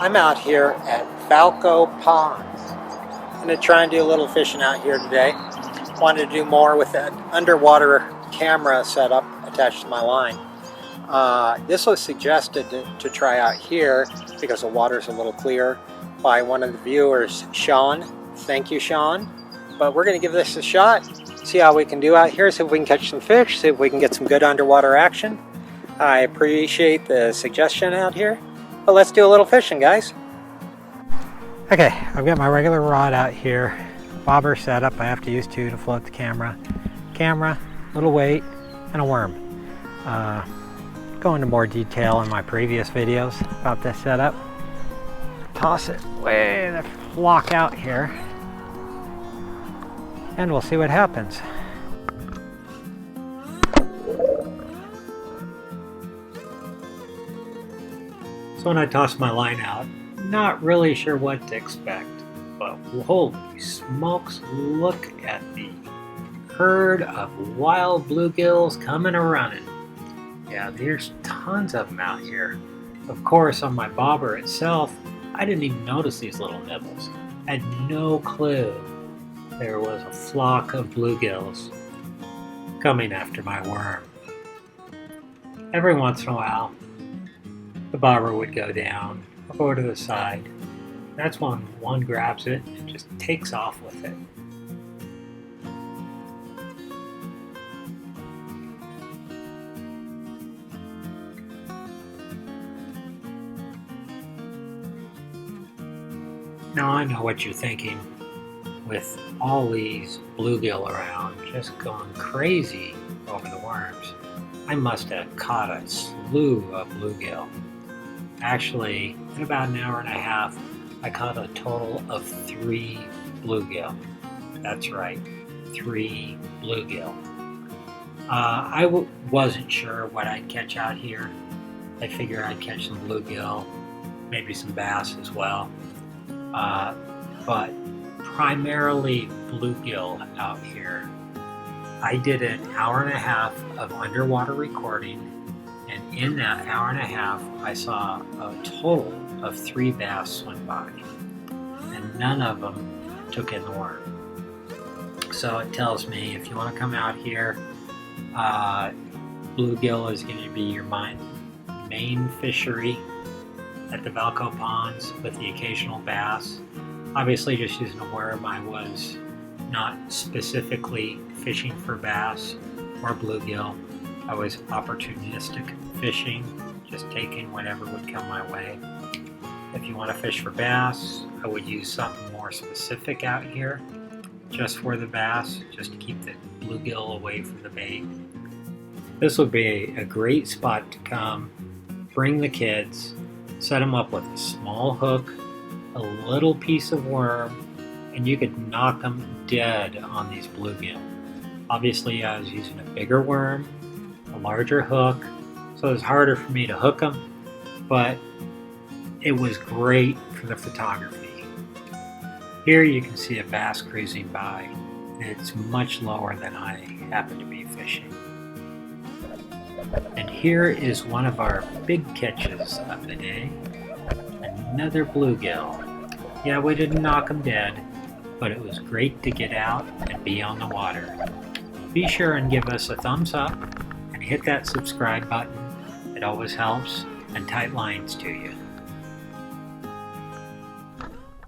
I'm out here at Valco Ponds. I'm going to try and do a little fishing out here today. Wanted to do more with that underwater camera setup attached to my line. This was suggested to try out here because the water's a little clear by one of the viewers, Sean. Thank you, Sean. But we're going to give this a shot, see how we can do out here, see if we can catch some fish, see if we can get some good underwater action. I appreciate the suggestion out here, but let's do a little fishing, guys. Okay, I've got my regular rod out here, bobber setup. I have to use two to float the camera, little weight, and a worm. Go into more detail in my previous videos about this setup. Toss it way the flock out here, and we'll see what happens. So when I tossed my line out, not really sure what to expect, but holy smokes, look at the herd of wild bluegills coming and running. Yeah, there's tons of them out here. Of course, on my bobber itself, I didn't even notice these little nibbles. I had no clue there was a flock of bluegills coming after my worm. Every once in a while, the bobber would go down or go to the side. That's when one grabs it and just takes off with it. Now I know what you're thinking. With all these bluegill around, just going crazy over the worms, I must have caught a slew of bluegill. Actually, in about an hour and a half, I caught a total of 3 bluegill. That's right, 3 bluegill. I wasn't sure what I'd catch out here. I figured I'd catch some bluegill, maybe some bass as well. But primarily bluegill out here. I did an hour and a half of underwater recording, and in that hour and a half I saw a total of 3 bass swim by, and none of them took in the worm. So it tells me if you want to come out here, bluegill is going to be your main fishery at the Valco Ponds, with the occasional bass. Obviously, just using a worm, I was not specifically fishing for bass or bluegill. I was opportunistic fishing, just taking whatever would come my way. If you want to fish for bass, I would use something more specific out here, just for the bass, just to keep the bluegill away from the bait. This would be a great spot to come, bring the kids, set them up with a small hook, a little piece of worm, and you could knock them dead on these bluegill. Obviously, I was using a bigger worm, a larger hook, so it was harder for me to hook them, but it was great for the photography. Here you can see a bass cruising by, and it's much lower than I happen to be fishing. And here is one of our big catches of the day. Another bluegill. Yeah, we didn't knock them dead, but it was great to get out and be on the water. Be sure and give us a thumbs up and hit that subscribe button. It always helps, and tight lines to you.